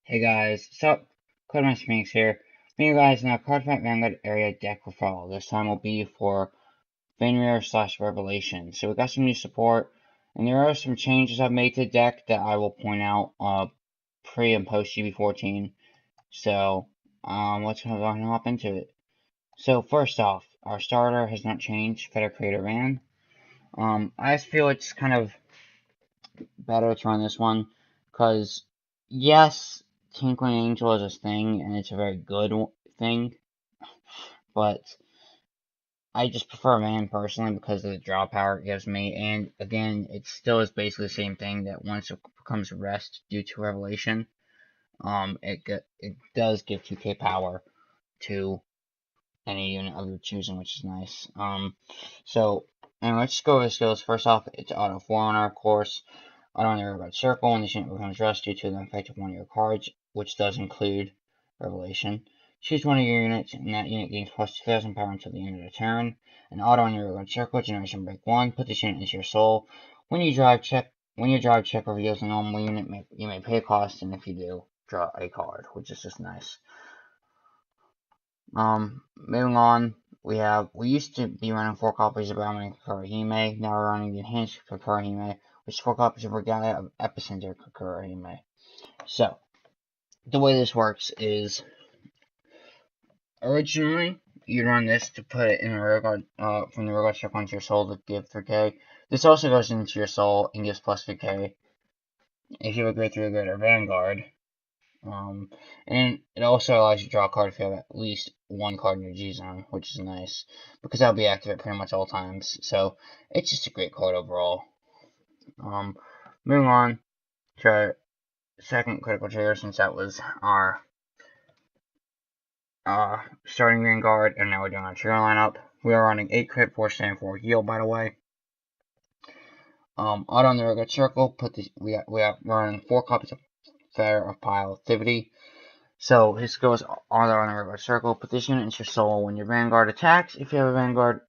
Hey guys, sup? Cardman Sphinx here. Bring you guys in a Cardfight Vanguard area deck referral. This time will be for Fenrir / Revelation. So we got some new support, and there are some changes I've made to the deck that I will point out pre and post GB14. So let's go ahead and hop into it. So first off, our starter has not changed. Feder Creator Van. I just feel it's kind of better to run this one because yes, Tinkling Angel is a thing and it's a very good thing, but I just prefer Man personally because of the draw power it gives me, and again, it still is basically the same thing that once it becomes rest due to Revelation, it does give 2k power to any unit of your choosing, which is nice. So, and let's just go over the skills. First off, it's Auto Forerunner, of course. Auto on the Rearguard Circle, when this unit becomes rest due to the effect of one of your cards, which does include Revelation. Choose one of your units, and that unit gains plus 2,000 power until the end of the turn. And Auto on your Rearguard Circle, Generation Break 1, put this unit into your soul. When your drive check reveals a normal unit, you may pay a cost, and if you do, draw a card, which is just nice. Moving on, we used to be running 4 copies of Brahmin Kakurahime, now we're running the Enhanced Kakurahime, which is 4 copies of Regalia of Epicenter Kakurahime. So, the way this works is, originally, you'd run this to put it in the Rearguard, from the Rearguard check onto your soul to give 3k. This also goes into your soul and gives plus 3k. If you have a grade 3 or greater Vanguard, and it also allows you to draw a card if you have at least one card in your G zone, which is nice, because that'll be active at pretty much all times. So it's just a great card overall. Moving on to our second critical trigger, since that was our starting Vanguard, and now we're doing our trigger lineup. We are running 8 crit, 4 stand, 4 heal, by the way. Auto on the Rearguard Circle, we're running 4 copies of Fair of Pile Activity. So his skills are on the Rearguard Circle. Put this unit into your soul when your Vanguard attacks. If you have a Vanguard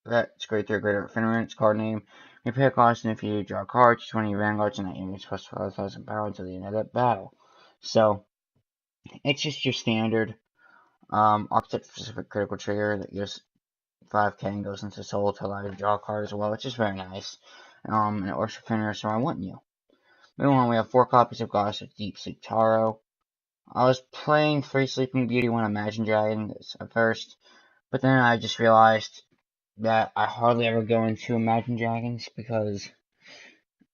that's grade 3 or greater Fenrir, its card name. You pay a cost, and if you draw a card, choose one of your Vanguards, and that unit is plus 5,000 power until the end of that battle. So it's just your standard archetype specific critical trigger that gives 5k and goes into soul to allow you to draw a card as well, which is very nice. And it works for Fenrir, so I want you. Moving on, we have 4 copies of Goddess of Deep Sleep Taro. I was playing Free Sleeping Beauty when Imagine Dragons at first, but then I just realized that I hardly ever go into Imagine Dragons because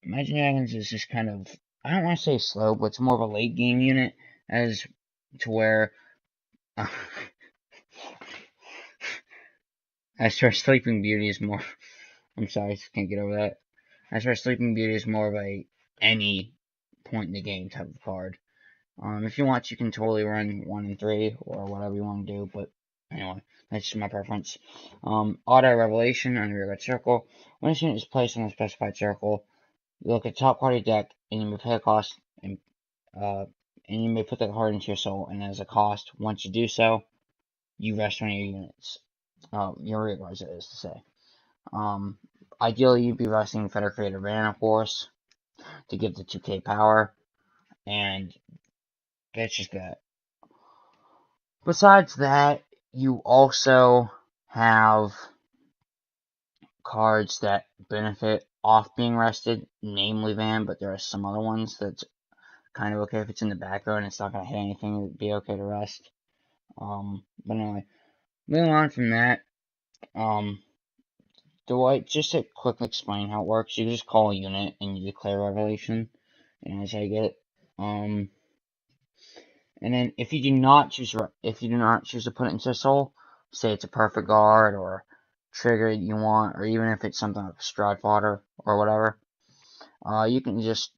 Imagine Dragons is just kind of, I don't want to say slow, but it's more of a late game unit as to where as for Sleeping Beauty is more, I'm sorry, I can't get over that. As for Sleeping Beauty is more of a any point in the game type of card. If you want, you can totally run 1 and 3 or whatever you want to do, but anyway, that's just my preference. Auto Revelation on the Rearguard Circle. When this unit is placed on a specified circle, you look at the top card of your deck, and you may pay a cost, and you may put that card into your soul, and as a cost, once you do so, you rest one of your units. Your rearguards, that is to say. Ideally, you'd be resting Feder Creator Van, of course, to give the 2k power, and that's just that. Besides that, you also have cards that benefit off being rested, namely Van, but there are some other ones that's kind of okay if it's in the background. It's not going to hit anything. It would be okay to rest. But anyway, moving on from that, just to quickly explain how it works, you just call a unit and you declare Revelation, and that's how you get it. And then if you do not choose to put it into soul, say it's a perfect guard or trigger you want, or even if it's something like Stride Fodder or whatever, you can just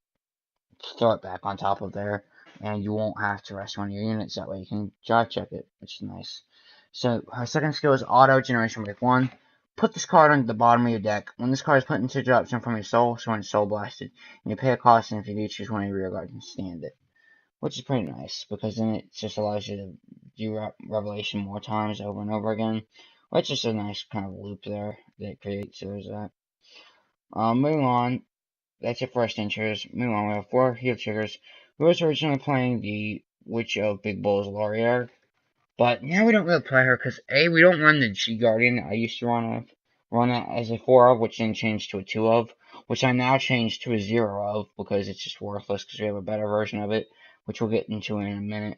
throw it back on top of there, and you won't have to rest one of your units. That way you can drive check it, which is nice. So her second skill is Auto Generation Break 1. Put this card on the bottom of your deck. When this card is put into drop zone from your soul, so when it's soul blasted, you pay a cost, and if you do, choose one of your rear guards and stand it. Which is pretty nice, because then it just allows you to do Revelation more times over and over again. Which is a nice kind of loop there that it creates. So there's that. Moving on, that's it for our stand triggers. Moving on, we have 4 heal triggers. We was originally playing the Witch of Big Bull's Laurier, but now we don't really play her because A, we don't run the G Guardian I used to run it as a 4 of, which then changed to a 2 of, which I now changed to a 0 of because it's just worthless because we have a better version of it, which we'll get into in a minute.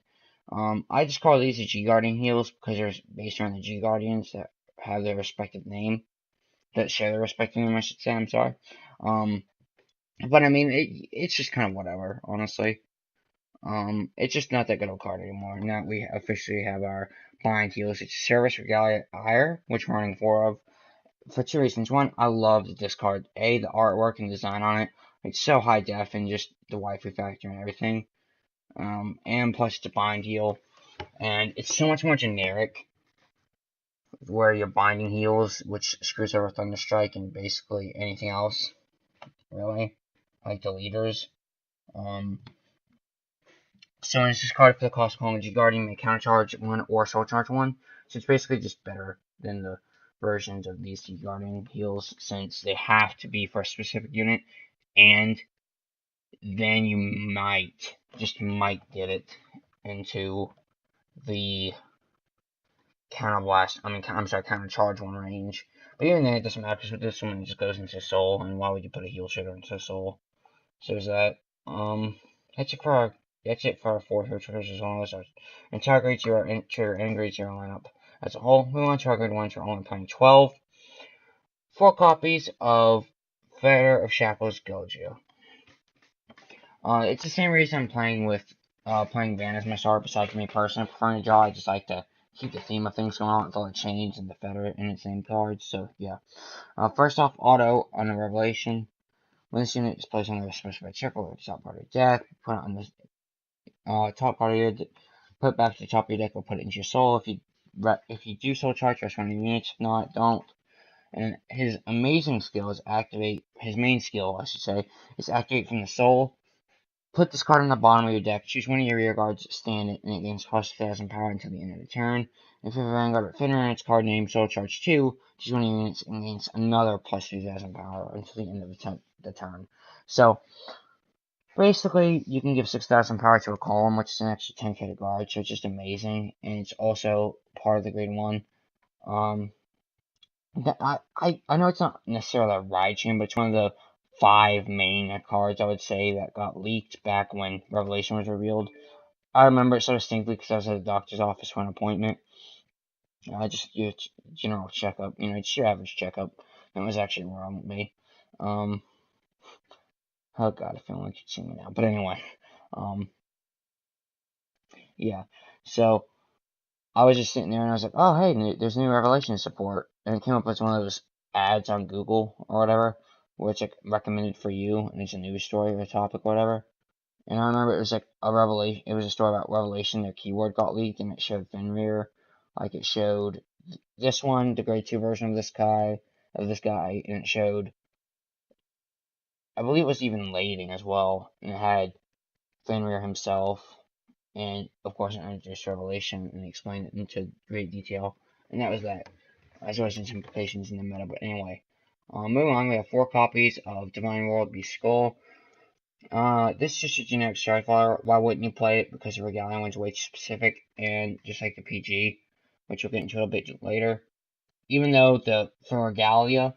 I just call these the G Guardian heals because they're based on the G Guardians that have their respective name, that share their respective name, I should say, I'm sorry. But I mean, it's just kind of whatever, honestly. It's just not that good of a card anymore. Now we officially have our blind heals. It's Service Regalia Ire, which we're running 4 of. For 2 reasons. One, I love this card. A, the artwork and design on it. It's so high def and just the waifu factor and everything. And plus it's a bind heal. And it's so much more generic where you're binding heals, which screws over Thunderstrike and basically anything else, really. Like the leaders. So when it's discarded for the cost of calling G Guardian, may countercharge 1 or soul charge 1. So it's basically just better than the versions of these G Guardian heals since they have to be for a specific unit, and then you might, just might get it into the counter charge 1 range. But even then, it doesn't matter because with this one, it just goes into soul, and why would you put a heal trigger into soul? So is that, that's it for our 4 hero triggers as well as our entire grade 0 and trigger and grade 0 lineup as a whole. We want to our grade 1s, we're only playing 12. 4 copies of Fenrir of Shackles Gojo. It's the same reason I'm playing Van as my start, besides me personally preferring to draw. I just like to keep the theme of things going on with all the chains and the Fenrir in its same cards, so yeah. First off, auto on a Revelation. When this unit is placed on the specified circle or the top part of your deck, put it on the top part of your put it back to the top of your deck or put it into your soul. If you do soul charge, rest one of your units. If not, don't. And his amazing skill is activate. His main skill, I should say, is activate from the soul. Put this card on the bottom of your deck. Choose one of your rear guards, stand it, and it gains plus 2,000 power until the end of the turn. If you have a Vanguard with Fenrir and its card name Soul Charge 2, choose one of your units and gains another plus 2,000 power until the end of the turn. So, basically, you can give 6,000 power to a column, which is an extra 10k to guard, so it's just amazing. And it's also part of the grade 1. I know it's not necessarily a ride chain, but it's one of the 5 main cards, I would say, that got leaked back when Revelation was revealed. I remember it so distinctly because I was at the doctor's office for an appointment. Just your general checkup, just your average checkup. It was actually wrong with me. Oh god, I feel like you'd see me now. But anyway, yeah. So I was just sitting there and I was like, oh hey, there's new Revelation support, and it came up as one of those ads on Google or whatever, where it's like recommended for you, and it's a news story or a topic or whatever. And I remember it was like a revelation. It was a story about Revelation. Their keyword got leaked, and it showed Fenrir. Like it showed this one, the grade 2 version of this guy, and it showed, I believe it was even Lading as well, and it had Fenrir himself, and of course it introduced Revelation and explained it into great detail, and that was that. As well as some implications in the meta, but anyway. Moving on, we have 4 copies of Divine World Beast Skull. This is just a generic Starfire. Why wouldn't you play it? Because the Regalia one's way too specific, and just like the PG, which we'll get into a bit later. Even though for Regalia,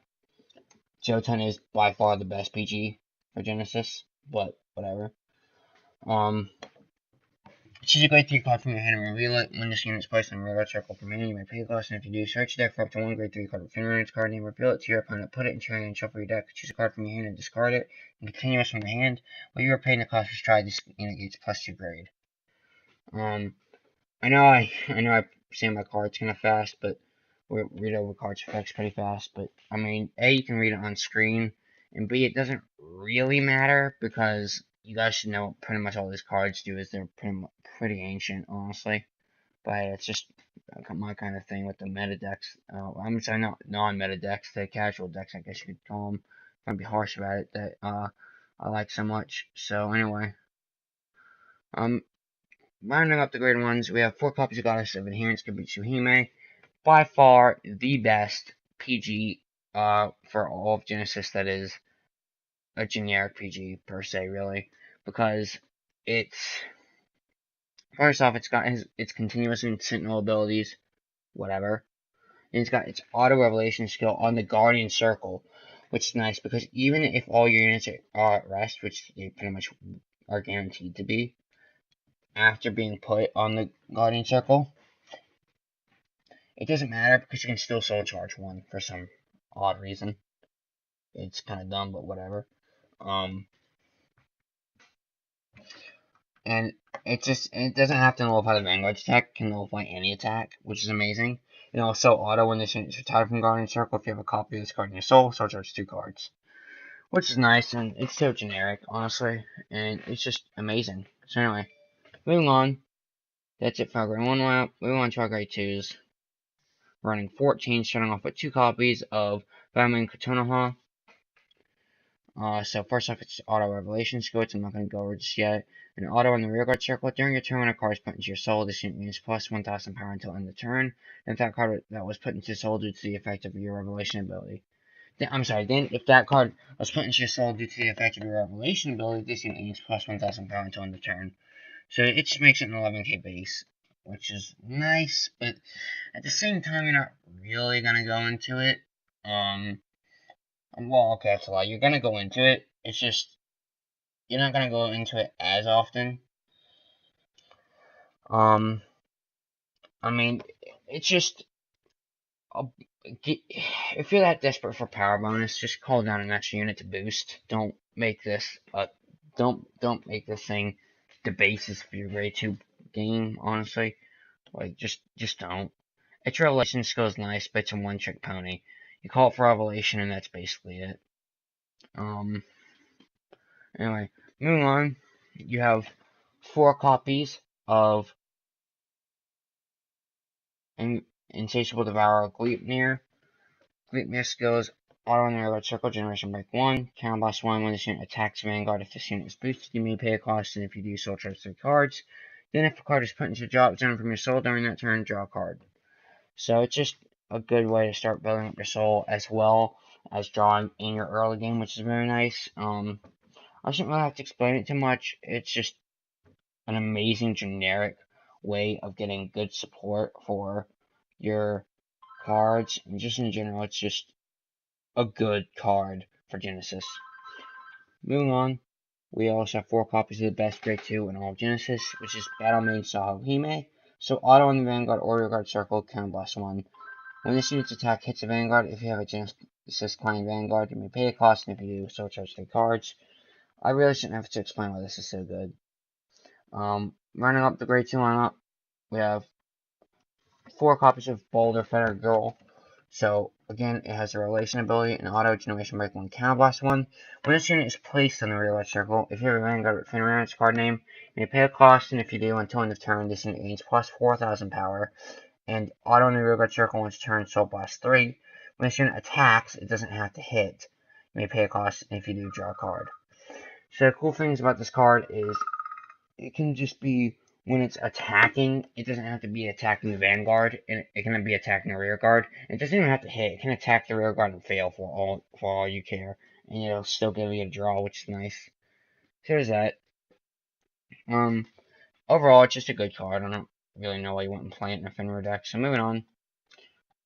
Jotun is by far the best PG for Genesis, but whatever. Choose a grade 3 card from your hand and reveal it. When this unit is placed on a regular circle from hand, you may pay the cost, and if you do, search your deck for up to 1 grade 3 card with Fenrir in its card name, reveal it to your opponent, put it into your hand, and shuffle your deck. Choose a card from your hand and discard it, and continuous from the hand. While you are paying the cost, try this unit gets plus 2 grade. I know I say my cards kind of fast, but we read over cards effects pretty fast. But I mean, A, you can read it on screen, and B, it doesn't really matter because you guys should know pretty much all these cards do is they're pretty ancient, honestly. But it's just my kind of thing with the meta decks. I'm sorry, not non-meta decks, the casual decks, I guess you could call them. I'm gonna be harsh about it that I like so much. So anyway, rounding up the grade 1s, we have 4 copies of Goddess of Adherence, Kibutsu Hime. By far the best PG for all of Genesis that is a generic PG per se, really. Because it's first off, it's got its continuous and sentinel abilities, whatever. And it's got its auto revelation skill on the Guardian Circle, which is nice because even if all your units are at rest, which they pretty much are guaranteed to be, after being put on the Guardian Circle, it doesn't matter because you can still soul charge one for some odd reason. It's kind of dumb, but whatever. And it doesn't have to nullify the Vanguard attack, it can nullify any attack, which is amazing. And also auto when this unit is retired from Guardian Circle, if you have a copy of this card in your soul, soul charge 2 cards. Which is nice, and it's so generic, honestly, and it's just amazing. So anyway, moving on. That's it for our grade 1 lap. Moving on to our grade 2s. Running 14, starting off with 2 copies of Vitamin Kotonoha. So first off, it's auto revelation skill, which I'm not going to go over just yet. An auto in the rearguard circle. During your turn, when a card is put into your soul, this unit gains plus 1,000 power until end of turn. And if that card that was put into soul due to the effect of your revelation ability. Then if that card was put into your soul due to the effect of your revelation ability, this unit gains plus 1,000 power until end of turn. So it just makes it an 11k base, which is nice, but at the same time, you're not really going to go into it. Well, okay, that's a lie. You're gonna go into it. It's just you're not gonna go into it as often. I mean, it's just if you're that desperate for power bonus, just call down an extra unit to boost. Don't make this don't make this thing the basis for your grade 2 game. Honestly, like just don't. Its revelation skill is nice, but it's a one-trick pony. You call it for revelation, and that's basically it. Anyway, moving on, you have 4 copies of Insatiable Devourer Gleipnir. Gleipnir skills auto in the rearguard circle, generation break 1. Counter boss 1 when this unit attacks Vanguard. If this unit is boosted, you may pay a cost, and if you do, soul charge 3 cards. Then if a card is put into the drop zone from your soul during that turn, draw a card. So it's just a good way to start building up your soul as well as drawing in your early game, which is very nice. I shouldn't really have to explain it too much. It's just an amazing generic way of getting good support for your cards, and just in general, it's just a good card for Genesis. Moving on, we also have 4 copies of the best grade 2 in all of Genesis, which is Battle Main Saho Hime. So auto in the Vanguard or rearguard circle, counter blast 1. When this unit's attack hits a Vanguard, if you have a Genesis client Vanguard, you may pay a cost, and if you do, soul charge 3 cards. I really shouldn't have to explain why this is so good. Running up the grade 2 lineup, we have 4 copies of Boulder Feather Girl. So, again, it has a relation ability, an auto generation break 1 counterblast 1. When this unit is placed on the rearguard circle, if you have a Vanguard with Fenrir in its card name, you may pay a cost, and if you do, until end of turn, this unit gains plus 4,000 power. And auto in the rearguard circle once turn, Soul Blast 3. When this unit attacks, it doesn't have to hit. You may pay a cost, and if you do, draw a card. So, the cool things about this card is it can just be when it's attacking, it doesn't have to be attacking the Vanguard, and it can be attacking the rear guard. It doesn't even have to hit. It can attack the rear guard and fail for all you care, and it'll still give you a draw, which is nice. So there's that. Overall, it's just a good card. I don't really know why you wouldn't play it in a Fenrir deck. So moving on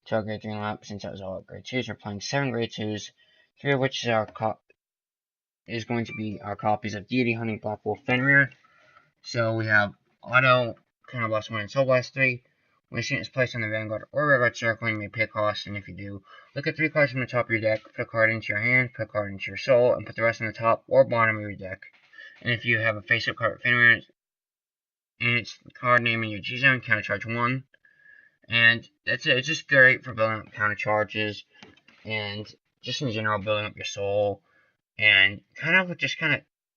to our grade 3 lap, since that was all grade 2s, we're playing 7 grade 2s, 3 of which is going to be our copies of Deity Hunting Black Wolf Fenrir. So we have auto, counter blast 1, and soul blast 3. When this unit is placed on the Vanguard or rearguard circle, you may pay a cost, and if you do, look at 3 cards from the top of your deck, put a card into your hand, put a card into your soul, and put the rest on the top or bottom of your deck. And if you have a face-up card with Fenrir and its card name in your G-Zone, counter charge 1. And that's it. It's just great for building up counter charges, and just in general, building up your soul, and kind of,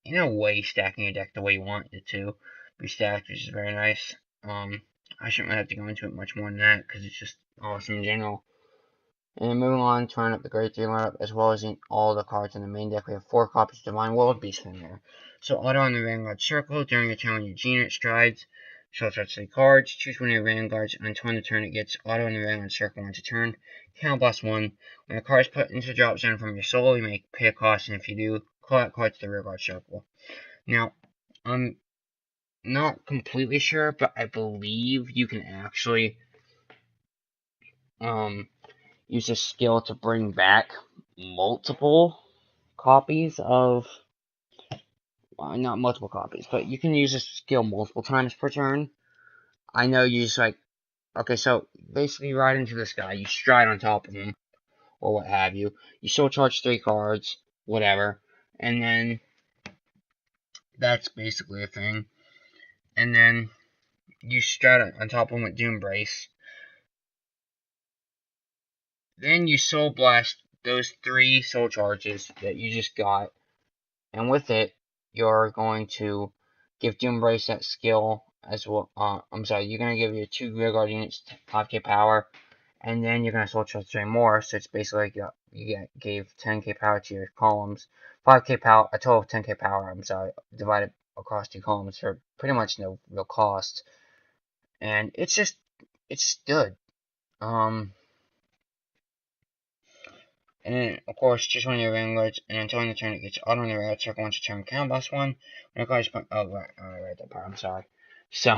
in a way, stacking your deck the way you want it to be stacked, which is very nice. I shouldn't really have to go into it much more than that, because it's just awesome in general. And moving on, turning up the grade 3 lineup, as well as in all the cards in the main deck, we have 4 copies of Divine World Beast in there. So auto on the Vanguard Circle, during your turn when your unit strides, soul charge 3 cards, choose one of your Vanguards, and until end of turn it gets auto in the Vanguard Circle once a turn, counter blast 1. When a card is put into the drop zone from your soul, you may pay a cost, and if you do, call that card to the rearguard circle. Now, not completely sure, but I believe you can actually use a skill to bring back multiple copies of, well, not multiple copies, but you can use a skill multiple times per turn. I know you just like, okay, so basically you ride into this guy, you stride on top of him, or what have you. You still charge 3 cards, whatever, and then that's basically a thing. And then you stride on top of him with Doom Brace. Then you Soul Blast those 3 soul charges that you just got, and with it, you're going to give Doom Brace that skill as well. I'm sorry, you're going to give your 2 Vanguard units 5k power, and then you're going to soul charge 3 more, so it's basically like you gave 10k power to your columns. 5k power, a total of 10k power, I'm sorry, divided across 2 columns for pretty much no real cost. And it's just, it's good. And then, of course, choose one of your vanguards, and until end of the turn, it gets auto in the red circle once your turn count boss 1. When it goes, oh, right, that part, I'm sorry. So,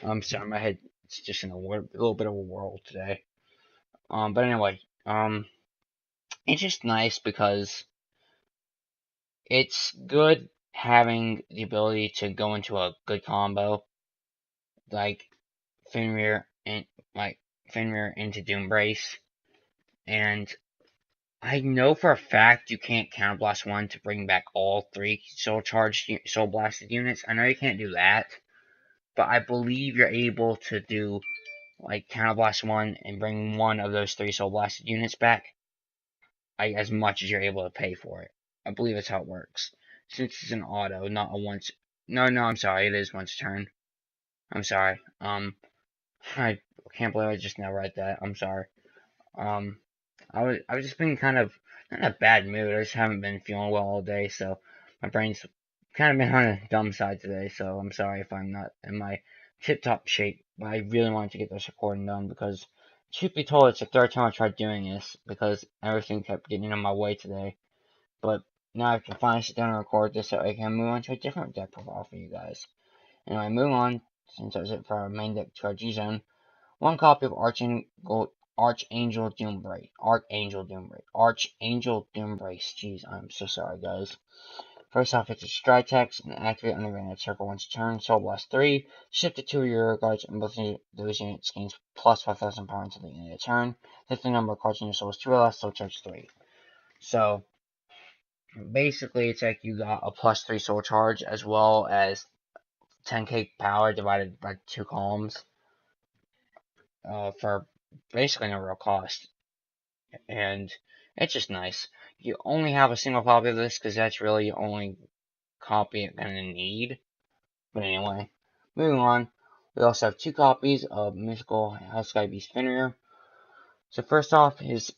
I'm sorry, my head is just in a little bit of a whirl today. But anyway, it's just nice because it's good having the ability to go into a good combo, like Fenrir into Doom Brace, and I know for a fact you can't counterblast 1 to bring back all 3 soul blasted units. I know you can't do that, but I believe you're able to do like counterblast 1 and bring 1 of those 3 soul blasted units back, as much as you're able to pay for it. I believe that's how it works. Since it's an auto, not a once. No, I'm sorry. It is once a turn. I'm sorry. I can't believe I just now read that. I'm sorry. Um, I was just been kind of not in a bad mood. I just haven't been feeling well all day, so my brain's kind of been on the dumb side today. So I'm sorry if I'm not in my tip-top shape. But I really wanted to get this recording done because, truth be told, it's the 3rd time I tried doing this because everything kept getting in my way today. But now I can finally sit down and record this so I can move on to a different deck profile for you guys. Anyway, move on, since that was it for our main deck to our G-Zone. 1 copy of Archangel Doombrace. Jeez, I'm so sorry, guys. First off, it's a stride text and activate on the Vanguard circle once a turn. Soul Blast 3. Shift to 2 of your guards, and both those units gains plus 5,000 power until the end of the turn. If the number of cards in your soul is 2 or less, soul charge 3. So, basically, it's like you got a plus 3 soul charge as well as 10k power divided by 2 columns. For basically no real cost. And it's just nice. You only have a single copy of this because that's really the only copy you're going to need. But anyway, moving on. We also have 2 copies of Mythical House Sky Beast Fenrir. So first off, his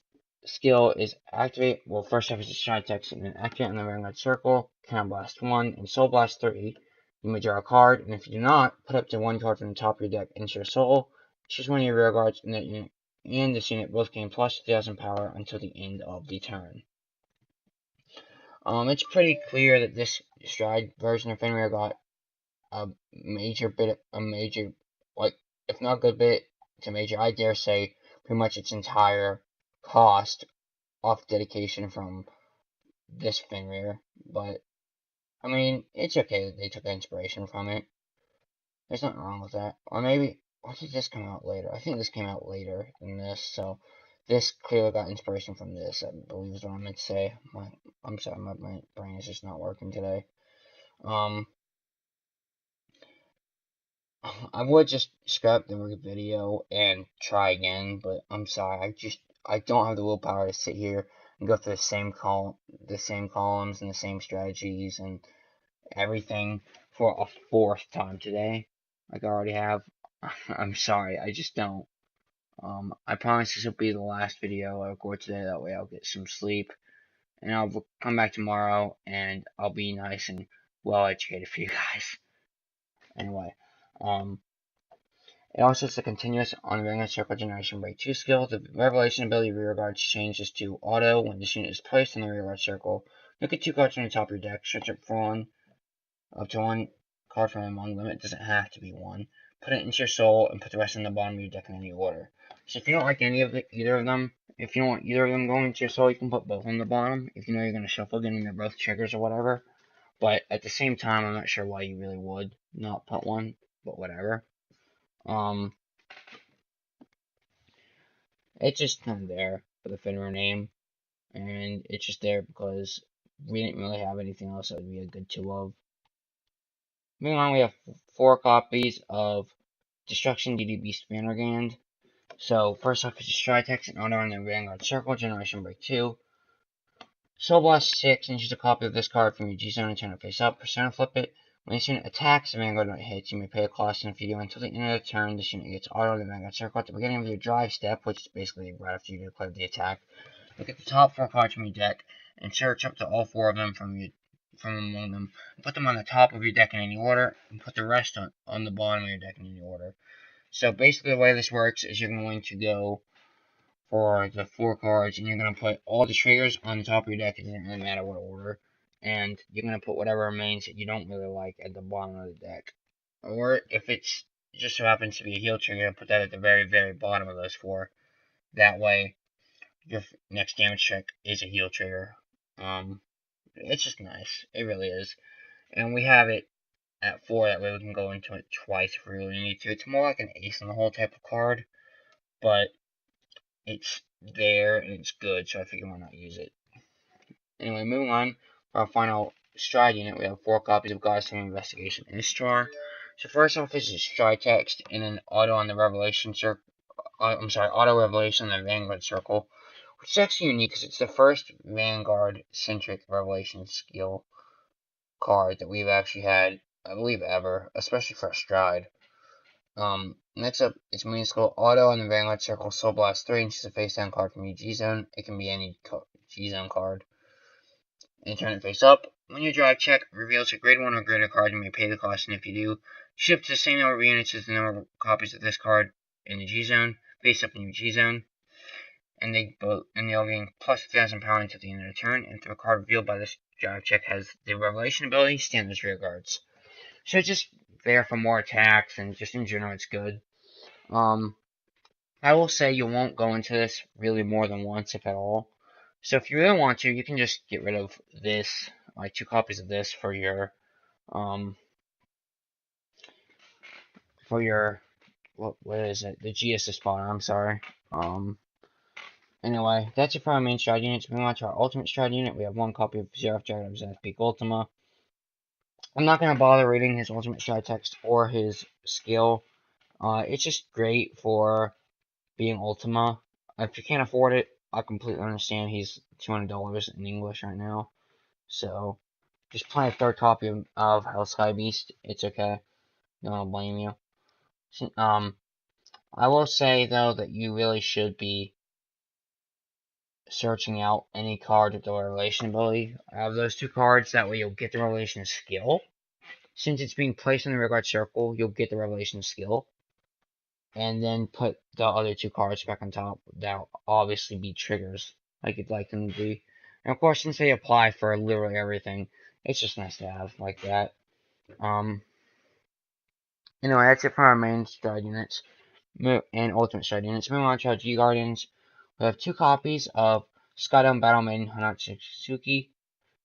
skill is activate. Well, first off, it's a stride text and then activate on the Vanguard circle. Counter Blast 1 and Soul Blast 3. You may draw a card, and if you do not, put up to 1 card from the top of your deck into your soul. Choose one of your rear guards, and that unit and this unit both gain plus 2,000 power until the end of the turn. It's pretty clear that this stride version of Fenrir got a major, like, if not a good bit, it's a major, I dare say, pretty much its entire cost off dedication from this Fenrir. But, I mean, it's okay that they took inspiration from it. There's nothing wrong with that. Or maybe, or did this come out later? I think this came out later than this, so this clearly got inspiration from this, I believe is what I meant to say. I'm sorry, my brain is just not working today. I would just scrap the video and try again, but I'm sorry, I don't have the willpower to sit here and go through the same columns and the same strategies and everything for a 4th time today, like I already have. I'm sorry, I just don't. I promise this will be the last video I record today, that way I'll get some sleep, and I'll come back tomorrow, and I'll be nice and well educated for you guys. Anyway, it also has a continuous on-ring circle generation break 2 skill. The Revelation ability rear guard changes to auto when this unit is placed in the rear guard circle. Look at 2 cards from the top of your deck, search up for 1, up to 1 card from among them. It doesn't have to be one. Put it into your soul and put the rest in the bottom of your deck in any order. So if you don't like either of them, if you don't want either of them going into your soul, you can put both on the bottom. If you know you're going to shuffle again and they're both triggers or whatever. But at the same time, I'm not sure why you really would not put one, but whatever. It's just kind of there for the Fenrir name, and it's just there because we didn't really have anything else that would be a good 2 of. Moving on, we have 4 copies of Destruction DD Beast Vanguard. So, first off, it's a Stritex and Auto in the Vanguard Circle, Generation Break 2. Soul Blast 6, and choose a copy of this card from your G Zone and turn it face up. Persona flip it. When this unit attacks, the Vanguard unit hits, you may pay a cost, and if you do until the end of the turn, this unit gets auto in the Vanguard Circle at the beginning of your drive step, which is basically right after you declare the attack. Look at the top 4 cards from your deck, and search up to all 4 of them from among them. Put them on the top of your deck in any order, and put the rest on the bottom of your deck in any order. So basically the way this works is you're going to go for the 4 cards, and you're going to put all the triggers on the top of your deck. It doesn't really matter what order. And you're going to put whatever remains that you don't really like at the bottom of the deck. Or if it's just so happens to be a heal trigger, put that at the very, very bottom of those 4. That way, your next damage check is a heal trigger. It's just nice. It really is. And we have it at 4, that way we can go into it twice if we really need to. It's more like an ace in the hole type of card, but it's there and it's good, so I figure why not use it. Anyway, moving on, for our final stride unit, we have 4 copies of Goddess of Investigation Ishtar. So first off is a stride text and an auto on the Revelation Circle. Auto Revelation on the Vanguard Circle, which is actually unique because it's the first Vanguard-centric Revelation skill card that we've actually had, I believe, ever, especially for a stride. Next up, it's main skill auto on the Vanguard Circle, Soul Blast 3, and choose a face down card from your G Zone. It can be any G Zone card. And turn it face up. When your drive check reveals a grade 1 or greater card, you may pay the cost, and if you do, ship to the same number of units as the number of copies of this card in the G Zone, face up in your G Zone. And they'll gain plus 1,000 power until the end of the turn, and if the card revealed by this drive check has the Revelation ability, stand as rear guards. So it's just there for more attacks, and just in general, it's good. I will say you won't go into this really more than once, if at all. So if you really want to, you can just get rid of this, like 2 copies of this for your, what is it? The GS spawner, I'm sorry. Anyway, that's it for our main stride units. Moving on to our ultimate stride unit, we have 1 copy of Xerath Dragon of Zenith Peak Ultima. I'm not going to bother reading his ultimate stride text or his skill. It's just great for being Ultima. If you can't afford it, I completely understand. He's $200 in English right now. So, just play a 3rd copy of Hell Sky Beast. It's okay. No one will blame you. I will say, though, that you really should be searching out any card with the Revelation ability. Out of those 2 cards, that way you'll get the Revelation skill. Since it's being placed in the Vanguard Circle, you'll get the Revelation skill. And then put the other 2 cards back on top. That'll obviously be triggers, like you'd like them to be. And of course, since they apply for literally everything, it's just nice to have like that. Anyway, that's it for our main stride units and ultimate stride units. Moving on to our G Guardians, we have 2 copies of Skydome Battle Maiden Hanatsuki.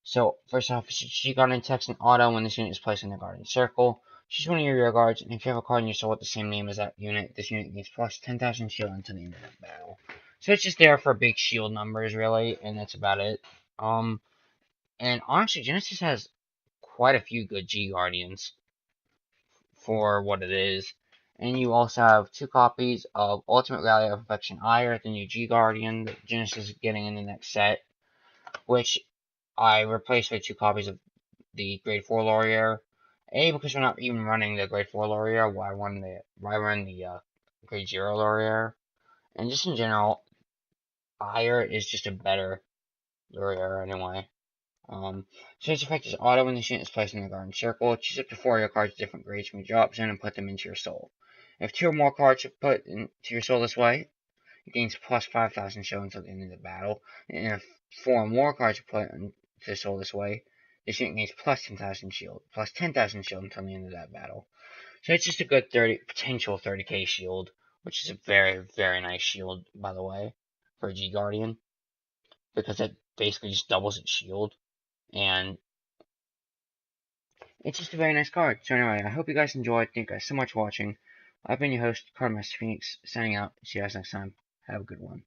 So first off, it's a G Guardian text and auto when this unit is placed in the Guardian Circle. Choose one of your rear guards, and if you have a card in your soul with the same name as that unit, this unit gains plus 10,000 shield until the end of the battle. So it's just there for big shield numbers, really, and that's about it. And honestly, Genesis has quite a few good G Guardians for what it is. And you also have 2 copies of Ultimate Rally of Affection Ire, the new G Guardian that Genesis is getting in the next set, which I replaced with 2 copies of the Grade 4 Laurier. Because we're not even running the Grade 4 Laurier, why run the Grade 0 Laurier? And just in general, Ire is just a better Laurier anyway. So its effect is auto when the unit is placed in the Guardian Circle. Choose up to 4 of your cards with different grades from your drop zone and put them into your soul. If 2 or more cards are put into your soul this way, it gains plus 5,000 show until the end of the battle. And if 4 or more cards are put into the soul this way, this unit gains plus 10,000 shield, plus 10,000 shield until the end of that battle. So it's just a good potential 30k shield, which is a very, very nice shield, by the way, for a G Guardian, because it basically just doubles its shield, and it's just a very nice card. So anyway, I hope you guys enjoyed. Thank you guys so much for watching. I've been your host, Cardmaster Phoenix, signing out. See you guys next time. Have a good one.